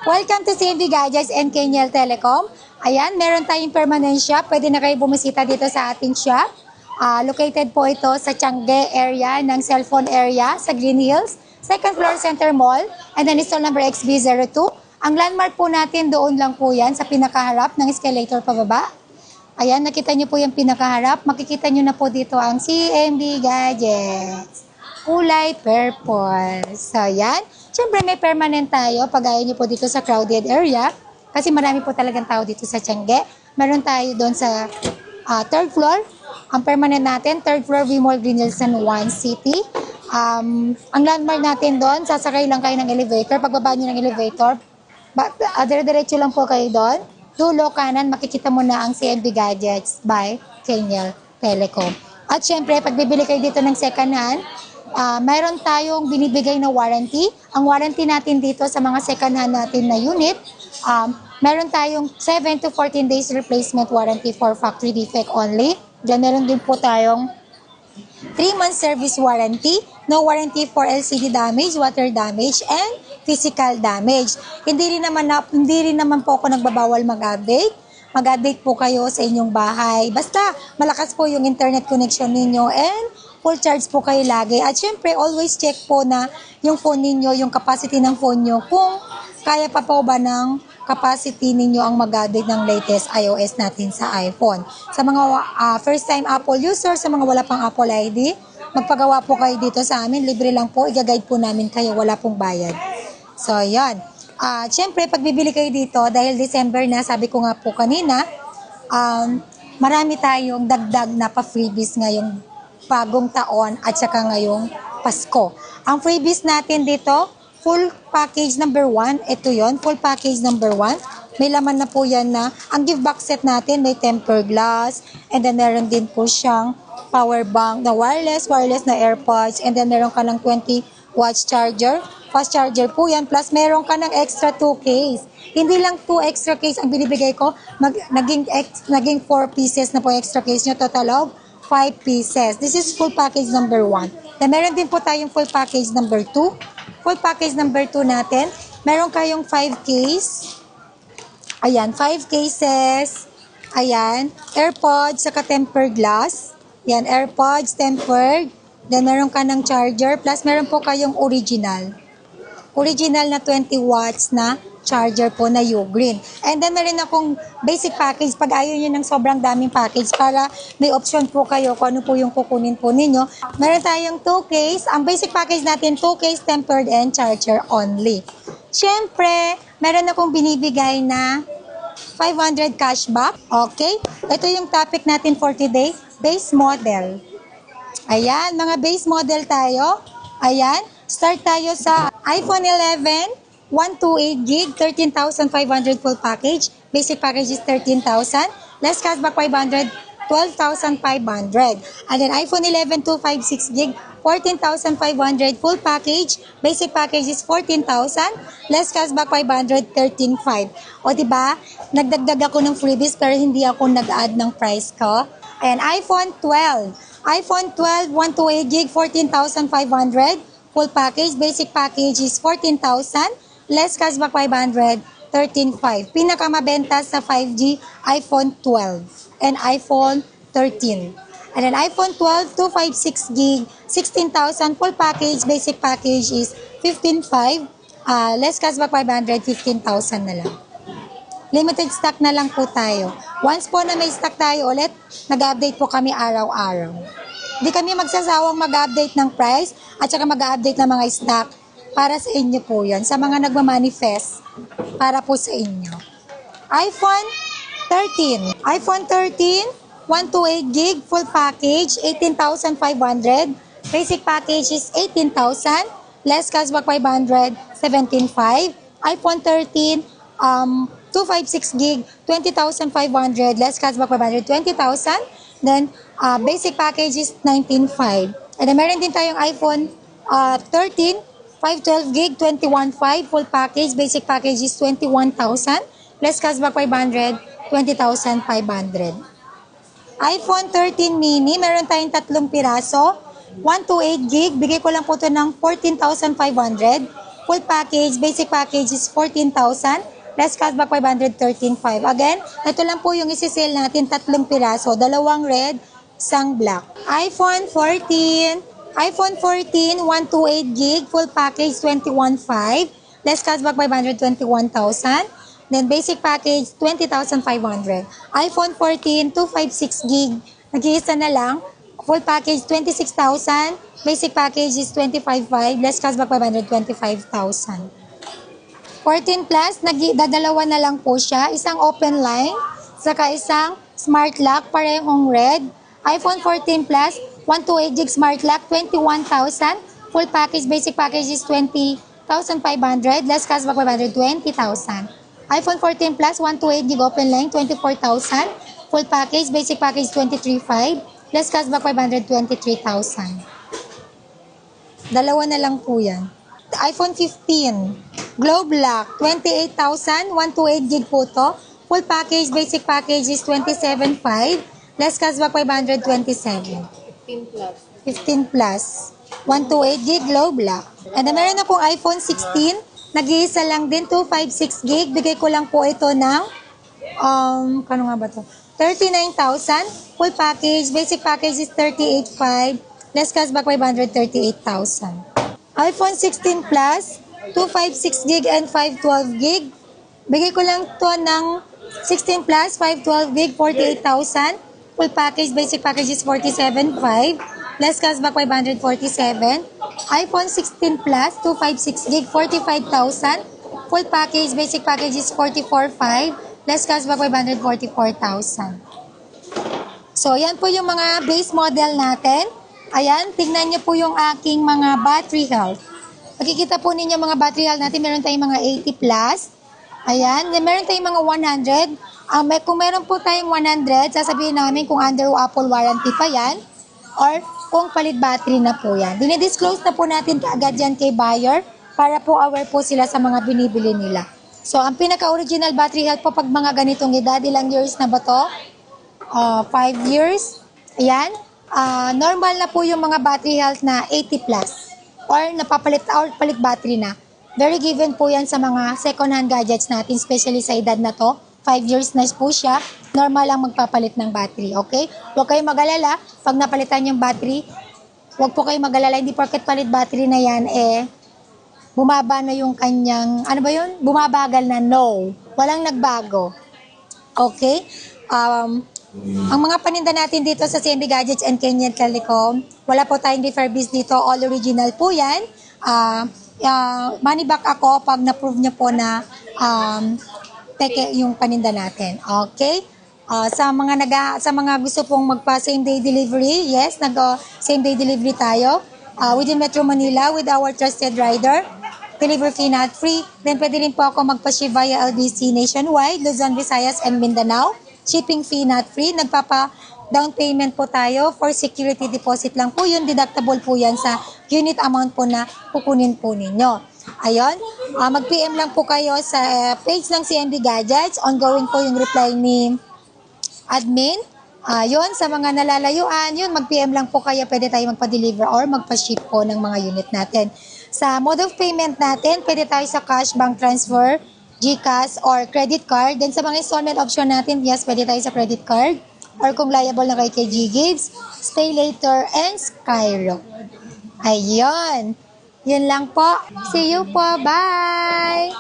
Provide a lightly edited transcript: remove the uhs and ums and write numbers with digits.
Welcome to CNB Gadgets and Kenyel Telecom. Ayan, meron tayong permanent shop. Pwede na kayo bumisita dito sa ating shop. Located po ito sa Tiangge area ng cellphone area sa Green Hills, second floor Center Mall, and then install number XB02. Ang landmark po natin doon lang po yan sa pinakaharap ng escalator pababa. Ayan, nakita nyo po yung pinakaharap. Makikita nyo na po dito ang CNB Gadgets. Kulay purple. So, yan. Siyempre, may permanent tayo. Pag-ayaw nyo po dito sa crowded area. Kasi marami po talagang tao dito sa Tiangge. Meron tayo doon sa third floor. Ang permanent natin, third floor V-Mall Green Hills San Juan City. Ang landmark natin doon, sasakay lang kayo ng elevator. Pagbaba nyo ng elevator, dire-diretso lang po kayo doon. Dulo kanan, makikita mo na ang CNB Gadgets by Kenyel Telecom. At syempre, pag bibili kayo dito ng second hand, mayroon tayong binibigay na warranty. Ang warranty natin dito sa mga second hand natin na unit, meron tayong 7 to 14 days replacement warranty for factory defect only. Diyan meron din po tayong 3 months service warranty, no warranty for LCD damage, water damage, and physical damage. Hindi rin naman po ako nagbabawal mag-update. Mag-update po kayo sa inyong bahay. Basta malakas po yung internet connection ninyo and full charge po kayo lagi. At syempre, always check po na yung phone ninyo, yung capacity ng phone nyo, kung kaya pa po ba ng capacity ninyo ang mag-update ng latest iOS natin sa iPhone. Sa mga first-time Apple user, sa mga wala pang Apple ID, magpagawa po kayo dito sa amin. Libre lang po, i-guide po namin kayo, wala pong bayad. So, yan. Siyempre, pag bibili kayo dito, dahil December na, sabi ko nga po kanina, marami tayong dagdag na pa-freebies ngayong bagong taon at saka ngayong Pasko. Ang freebies natin dito, full package number 1, ito yon, full package number 1. May laman na po yan na, ang gift box set natin, may tempered glass, and then meron din po siyang power bank na wireless na AirPods, and then meron ka ng 20 watts charger. Fast charger po yan, plus meron ka ng extra 2 case. Hindi lang 2 extra case ang binibigay ko, naging 4 pieces na po extra case nyo, total of 5 pieces. This is full package number 1. Then meron din po tayong full package number 2. Full package number 2 natin, meron kayong 5 case. Ayan, 5 cases. Ayan, AirPods, saka tempered glass. Yan, AirPods, tempered. Then meron ka ng charger, plus meron po kayong original na 20 watts na charger po na U-Green. And then meron akong basic package pag ayaw nyo ng sobrang daming package para may option po kayo kung ano po yung kukunin po ninyo. Meron tayong 2 case. Ang basic package natin, 2 case tempered and charger only. Siyempre, meron akong binibigay na 500 cashback. Okay? Ito yung topic natin for today, base model. Ayan, mga base model tayo. Ayan, start tayo sa iPhone 11, 128GB, 13,500 full package. Basic package is 13,000. Less cashback 500, 12,500. And then iPhone 11, 256GB, 14,500 full package. Basic package is 14,000. Less cashback 500, 13,500. O diba, nagdagdag ako ng freebies pero hindi ako nag-add ng price ko. And iPhone 12. iPhone 12, 128GB, 14,500. Full package, basic package is 14,000. Less cashback 500, 13,500. Pinakamabenta sa 5G, iPhone 12 and iPhone 13. And then iPhone 12, 256GB, 16,000. Full package, basic package is 15,500. Less cashback 500, 15,000 na lang. Limited stock na lang po tayo. Once po na may stock tayo ulit, nag-update po kami araw-araw. Hindi kami magsasawang mag-update ng price at saka mag-update ng mga stock para sa inyo po yan. Sa mga nagmamanifest, para po sa inyo. iPhone 13. iPhone 13, 128GB, full package, 18,500. Basic package is 18,000. Less cashback 500, 17,500. iPhone 13, 256GB, 20,500. Less cashback 500, 20,000. Then, basic package is 19,500. And then, meron din tayong iPhone 13, 512GB, 21,500. Full package, basic package is 21,000. Less cashback 500, 20,500. iPhone 13 mini, meron tayong 3 piraso. 128GB, bigay ko lang po ito ng 14,500. full package, basic package is 14,000. Less cashback 513.5. Again, ito lang po yung isi-sale natin, 3 piraso, 2 red, isang black. iPhone 14, 128 gig, full package 21,500. Less cashback 521,000. Then basic package 20,500. iPhone 14, 256 gig, nag-iisa na lang. Full package 26,000. Basic package is 25,500. Less cashback 525,000. 14 plus, dadalawa na lang po siya. Isang open line, saka isang smart lock, parehong red. iPhone 14 plus, 128 gig smart lock, 21,000. Full package, basic package is 20,500. Less cashback 520,000. iPhone 14 plus, 128 gig open line, 24,000. Full package, basic package 23,500. Less cashback 523,000. Dalawa na lang po yan. iPhone 15, Globe Lock, 28,000, 128 gig po to. Full package, basic package is 27,500. Less cashback 527. 15 plus. 128 gig Globe Lock. And then meron na pong iPhone 16, nag-iisa lang din, 256 gig. Bigay ko lang po ito ng, kano nga ba to? 39,000. Full package, basic package is 38,500. Less cashback 538,000. iPhone 16 Plus, 256 gig and 512 gig. Bigay ko lang to ng 16 Plus, 512 gig, 48,000. Full package, basic package is 47,500. Less cashback 547. iPhone 16 Plus, 256 gig, 45,000. Full package, basic package is 44,500. Less cashback 544,000. So, yan po yung mga base model natin. Ayan, tingnan niyo po yung aking mga battery health. Makikita po ninyo mga battery health natin, meron tayong mga 80 plus. Ayan, meron tayong mga 100. Kung meron po tayong 100, sasabihin namin kung under Apple warranty pa yan or kung palit battery na po yan. Dinidisclose na po natin kaagad yan kay buyer para po aware po sila sa mga binibili nila. So, ang pinaka-original battery health po pag mga ganitong edad, ilang years na ba to? 5 years. Ayan. Normal na po yung mga battery health na 80 plus or napapalit or palit battery na. Very given po yan sa mga second-hand gadgets natin, especially sa edad na to. 5 years na po siya, normal lang magpapalit ng battery, okay? Huwag kayong mag-alala, pag napalitan yung battery, huwag po kayong mag-alala, hindi porket palit battery na yan, bumaba na yung kanyang, ano ba yun? Bumabagal na, no. Walang nagbago. Okay? Ang mga paninda natin dito sa CMB Gadgets and Kenyan Telecom, wala po tayong refurbished dito, all original po yan. Money back ako pag na-prove nyo po na peke yung paninda natin. Okay? Sa mga gusto pong magpa same day delivery, yes, same day delivery tayo. Within Metro Manila with our trusted rider. Delivery fee not free. Then pwede rin po ako magpa-ship via LBC nationwide, Luzon, Visayas, and Mindanao. Shipping fee not free. Nagpapa-down payment po tayo for security deposit lang po. Yun, deductible po yan sa unit amount po na kukunin po ninyo. Ayun, mag-PM lang po kayo sa page ng CMB Gadgets. Ongoing po yung reply ni admin. Yun, sa mga nalalayuan, yun, mag-PM lang po kayo. Pwede tayo magpa-deliver or magpa-ship po ng mga unit natin. Sa mode of payment natin, pwede tayo sa cash, bank transfer, GCash, or credit card. Then sa mga installment option natin, yes, pwede tayo sa credit card. Or kung liable na kay G-Gigs, Stay Later, and Skyro. Ayun. Yun lang po. See you po. Bye!